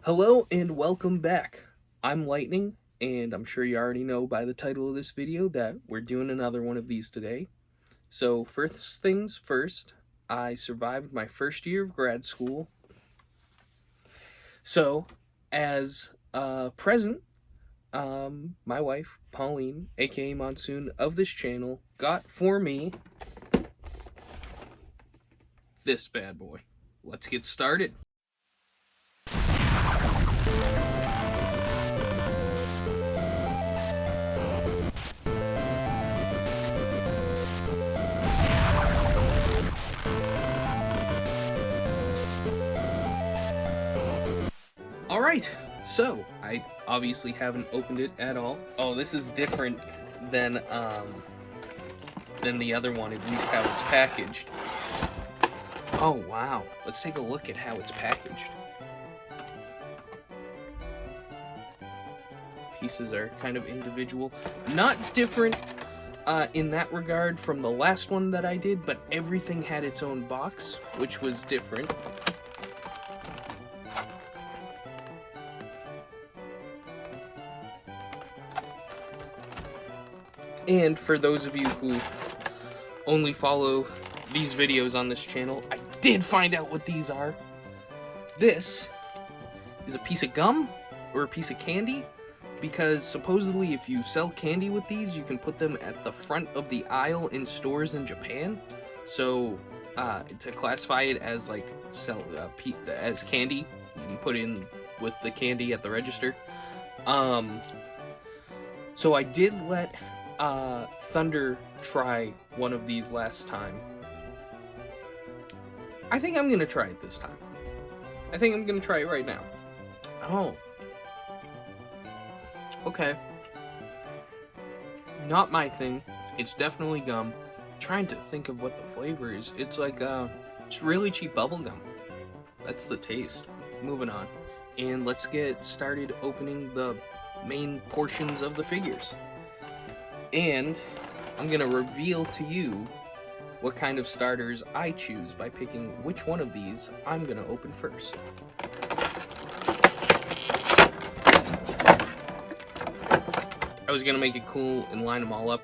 Hello and welcome back. I'm Lightning, and I'm sure you already know by the title of this video that we're doing another one of these today. So, first things first, I survived my first year of grad school. So, as a present, my wife, Pauline, aka Monsoon, of this channel, got for me this bad boy. Let's get started. Alright, so I obviously haven't opened it at all. Oh, this is different than the other one, at least how it's packaged. Oh wow, let's take a look at how it's packaged. Pieces are kind of individual. Not different in that regard from the last one that I did, but everything had its own box, which was different. And for those of you who only follow these videos on this channel, I did find out what these are. This is a piece of gum or a piece of candy, because supposedly if you sell candy with these, you can put them at the front of the aisle in stores in Japan. So to classify it as like as candy, you can put in with the candy at the register. So I did let Thunder try one of these last time. I think I'm gonna try it this time. I think I'm gonna try it right now. Oh. Okay. Not my thing. It's definitely gum. I'm trying to think of what the flavor is. It's like, it's really cheap bubble gum. That's the taste. Moving on. And let's get started opening the main portions of the figures. And I'm gonna reveal to you what kind of starters I choose by picking which one of these I'm gonna open first. I was gonna make it cool and line them all up,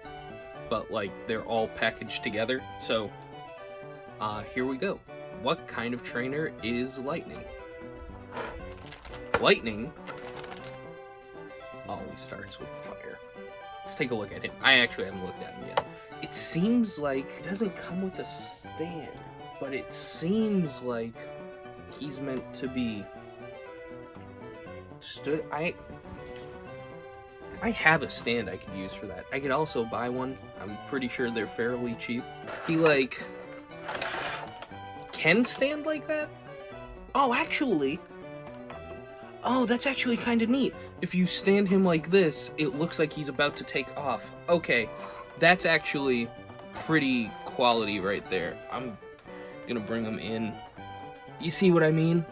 but like they're all packaged together. So here we go. What kind of trainer is Lightning? Lightning always starts with fire. Let's take a look at him. I actually haven't looked at him yet. It seems like it doesn't come with a stand, but it seems like he's meant to be stood. I have a stand I could use for that. I could also buy one. I'm pretty sure they're fairly cheap. He like can stand like that? Oh, actually. Oh, that's actually kind of neat. If you stand him like this, it looks like he's about to take off. Okay, that's actually pretty quality right there. I'm gonna bring him in. You see what I mean?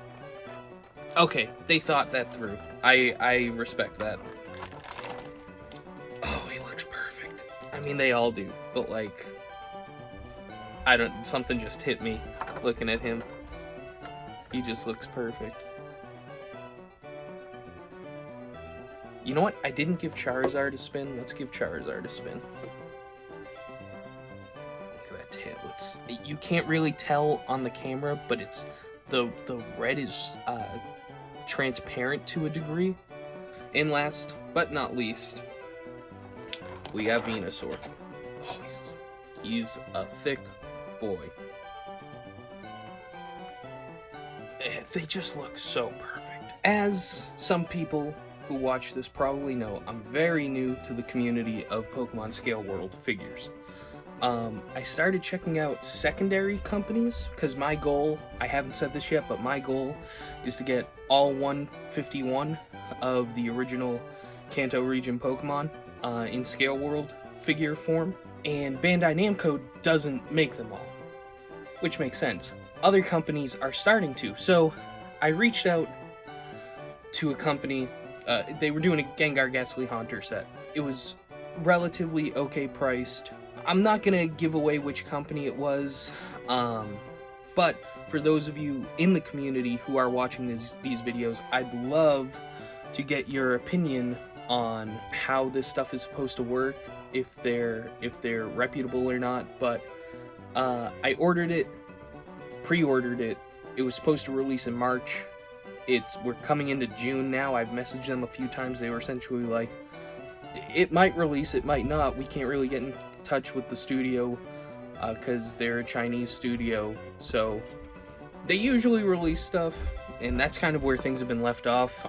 Okay, they thought that through. I respect that. Oh, he looks perfect. I mean, they all do, but like, something just hit me looking at him. He just looks perfect. You know what? I didn't give Charizard a spin. Let's give Charizard a spin. Look at that tail. You can't really tell on the camera, but it's the red is transparent to a degree. And last but not least, we got Venusaur. Oh, he's a thick boy. They just look so perfect. As some people who watch this probably know, I'm very new to the community of Pokemon Scale World figures. I started checking out secondary companies because my goal, I haven't said this yet, but my goal is to get all 151 of the original Kanto region Pokemon in Scale World figure form, and Bandai Namco doesn't make them all, which makes sense. Other companies are starting to, so I reached out to a company. They were doing a Gengar Ghastly Haunter set. It was relatively okay priced. I'm not gonna give away which company it was, But for those of you in the community who are watching these videos, I'd love to get your opinion on how this stuff is supposed to work, if they're reputable or not. But I ordered it, pre-ordered it. It was supposed to release in March. We're coming into June now. I've messaged them a few times. They were essentially like, it might release, it might not. We can't really get in touch with the studio because they're a Chinese studio. So they usually release stuff, and that's kind of where things have been left off.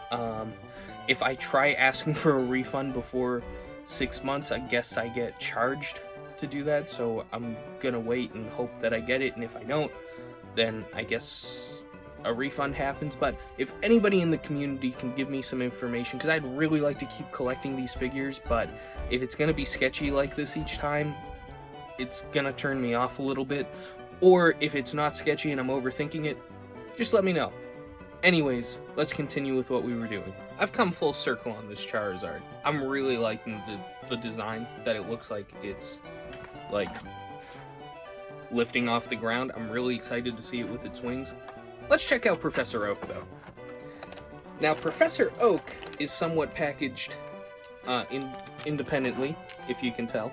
If I try asking for a refund before 6 months, I guess I get charged to do that. So I'm gonna wait and hope that I get it, and if I don't, then I guess a refund happens. But if anybody in the community can give me some information, because I'd really like to keep collecting these figures, but if it's gonna be sketchy like this each time, it's gonna turn me off a little bit. Or if it's not sketchy and I'm overthinking it, just let me know. Anyways, let's continue with what we were doing. I've come full circle on this Charizard. I'm really liking the design, that it looks like it's like lifting off the ground. I'm really excited to see it with its wings. Let's check out Professor Oak, though. Now, Professor Oak is somewhat packaged independently, if you can tell,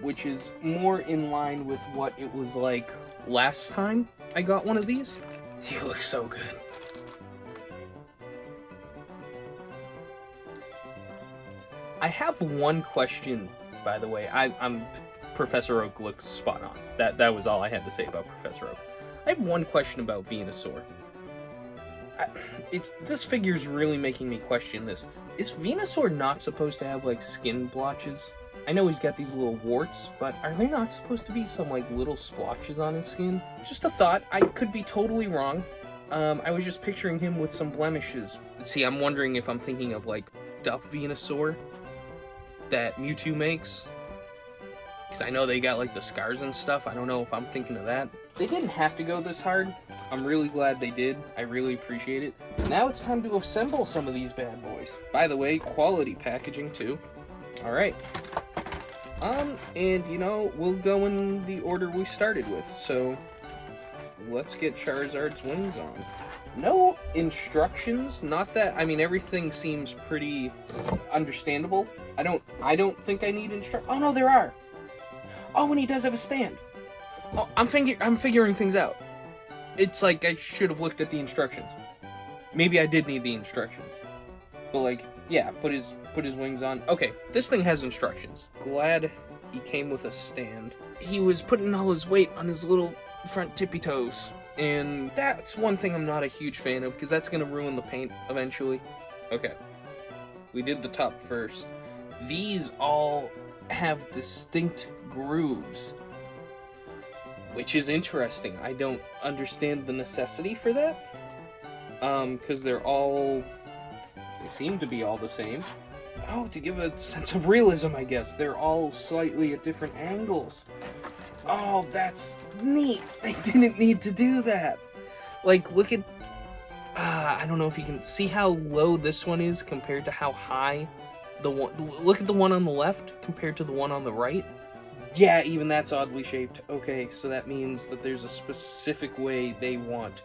which is more in line with what it was like last time I got one of these. He looks so good. I have one question, by the way. Professor Oak looks spot on. That was all I had to say about Professor Oak. I have one question about Venusaur. This figure's really making me question this. Is Venusaur not supposed to have, like, skin blotches? I know he's got these little warts, but are there not supposed to be some, like, little splotches on his skin? Just a thought. I could be totally wrong. I was just picturing him with some blemishes. See, I'm wondering if I'm thinking of, like, Duff Venusaur that Mewtwo makes. Because I know they got, like, the scars and stuff. I don't know if I'm thinking of that. They didn't have to go this hard. I'm really glad they did. I really appreciate it. Now it's time to assemble some of these bad boys. By the way, quality packaging, too. Alright. And, you know, we'll go in the order we started with. So, let's get Charizard's wings on. No instructions. Not that, I mean, everything seems pretty understandable. I don't think I need Oh, no, there are. Oh, and he does have a stand. Oh, I'm figuring things out. It's like I should have looked at the instructions. Maybe I did need the instructions. But, like, yeah, put his wings on. Okay, this thing has instructions. Glad he came with a stand. He was putting all his weight on his little front tippy toes. And that's one thing I'm not a huge fan of, because that's going to ruin the paint eventually. Okay, we did the top first. These all have distinct grooves, which is interesting. I don't understand the necessity for that, because they seem to be all the same. Oh, to give a sense of realism, I guess. They're all slightly at different angles. Oh, that's neat. They didn't need to do that. Like, look at... I don't know if you can see how low this one is compared to how high the one... Look at the one on the left compared to the one on the right. Yeah, even that's oddly shaped. Okay, so that means that there's a specific way they want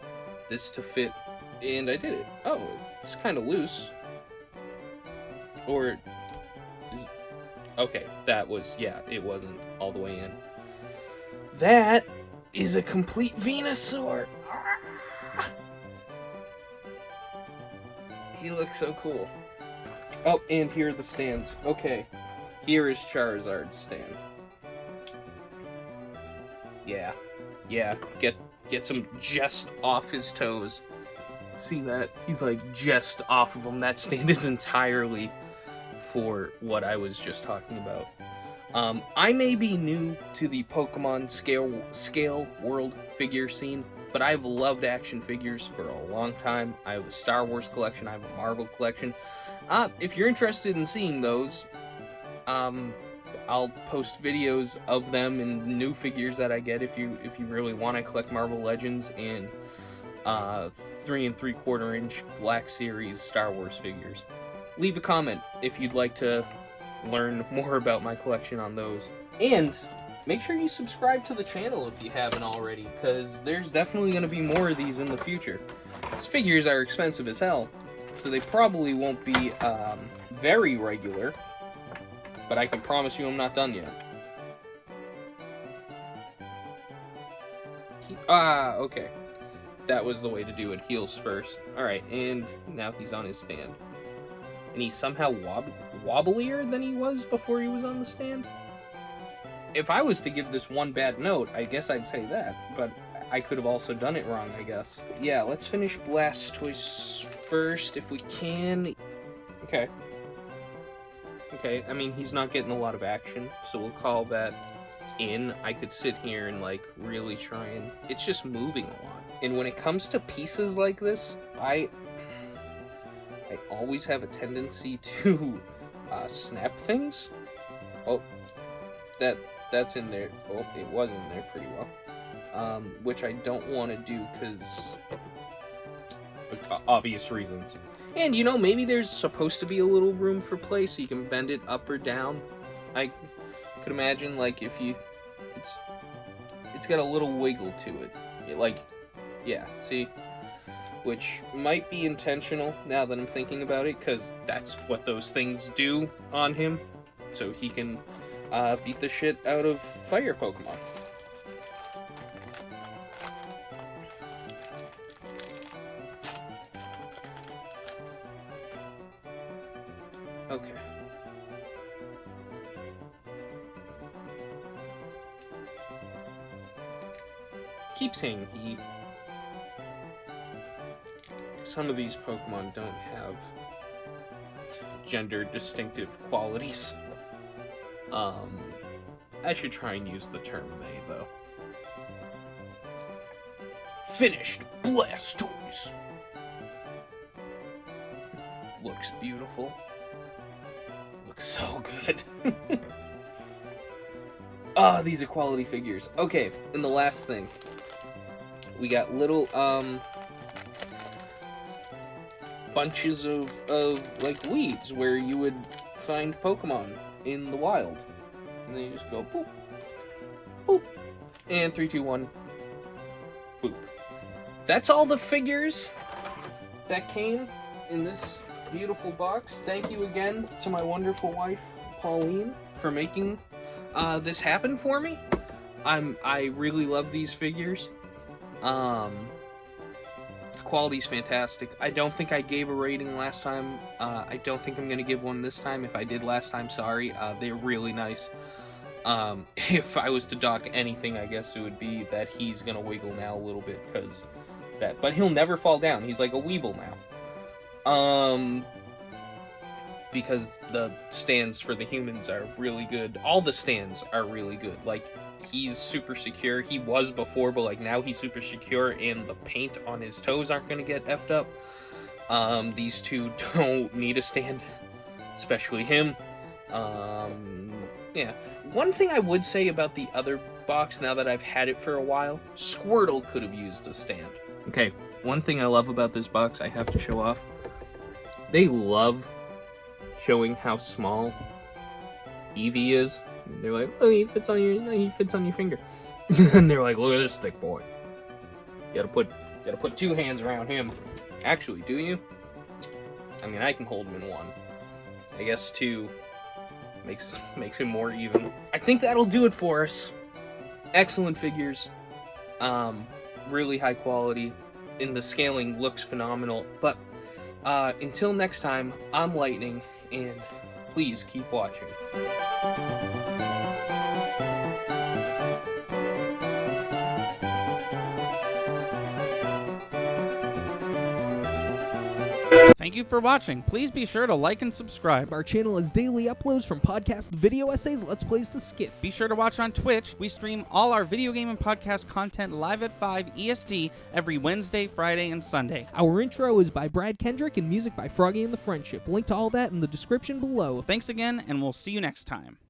this to fit. And I did it. Oh, it's kind of loose. Or... Okay, that was... Yeah, it wasn't all the way in. That is a complete Venusaur! Ah! He looks so cool. Oh, and here are the stands. Okay, here is Charizard's stand. Yeah, get some just off his toes. See that? He's like just off of them. That stand is entirely for what I was just talking about. I may be new to the Pokemon scale world figure scene, but I've loved action figures for a long time. I have a Star Wars collection, I have a Marvel collection. If you're interested in seeing those, I'll post videos of them and new figures that I get if you really want to collect Marvel Legends and 3 3/4 inch Black Series Star Wars figures. Leave a comment if you'd like to learn more about my collection on those. And make sure you subscribe to the channel if you haven't already, because there's definitely going to be more of these in the future. These figures are expensive as hell, so they probably won't be very regular, but I can promise you I'm not done yet. Okay. That was the way to do it. Heels first. Alright, and now he's on his stand. And he's somehow wobblier than he was before he was on the stand? If I was to give this one bad note, I guess I'd say that, but I could have also done it wrong, I guess. Yeah, let's finish Blastoise first, if we can. Okay. Okay, I mean, he's not getting a lot of action, so we'll call that in. I could sit here and, like, really try and... It's just moving a lot. And when it comes to pieces like this, I always have a tendency to snap things. Oh, that's in there. Oh, it was in there pretty well. Which I don't want to do because of obvious reasons. And, you know, maybe there's supposed to be a little room for play so you can bend it up or down. I could imagine, like, if you... It's got a little wiggle to it. Like, yeah, see? Which might be intentional now that I'm thinking about it, because that's what those things do on him. So he can beat the shit out of fire Pokemon. Okay. Keep saying he. Some of these Pokemon don't have gender distinctive qualities. I should try and use the term they, though. Finished Blastoise! Looks beautiful. Looks so good. Ah, these are quality figures. Okay, and the last thing. We got little, bunches of like, weeds where you would find Pokemon in the wild. And then you just go, boop, boop, and 3, 2, 1, boop. That's all the figures that came in this beautiful box. Thank you again to my wonderful wife, Pauline, for making this happen for me. I really love these figures. The quality's fantastic. I don't think I gave a rating last time. I don't think I'm gonna give one this time. If I did last time, sorry. They're really nice. If I was to dock anything, I guess it would be that he's gonna wiggle now a little bit, because that. But he'll never fall down. He's like a Weeble now. Because the stands for the humans are really good. All the stands are really good. Like, he's super secure. He was before, but like now he's super secure, and the paint on his toes aren't gonna get effed up. These two don't need a stand, especially him. Yeah. One thing I would say about the other box, now that I've had it for a while, Squirtle could have used a stand. Okay, one thing I love about this box I have to show off. They love showing how small Eevee is. They're like, oh, he fits on your finger. And they're like, look at this thick boy. You gotta put 2 hands around him. Actually, do you? I mean, I can hold him in one. I guess 2 makes him more even. I think that'll do it for us. Excellent figures. Really high quality. And the scaling looks phenomenal. But until next time, I'm Lightning, and please keep watching. Thank you for watching. Please be sure to like and subscribe. Our channel has daily uploads from podcast video essays, let's plays to skits. Be sure to watch on Twitch. We stream all our video game and podcast content live at 5 EST every Wednesday, Friday, and Sunday. Our intro is by Brad Kendrick and music by Froggy and the Friendship. Link to all that in the description below. Thanks again, and we'll see you next time.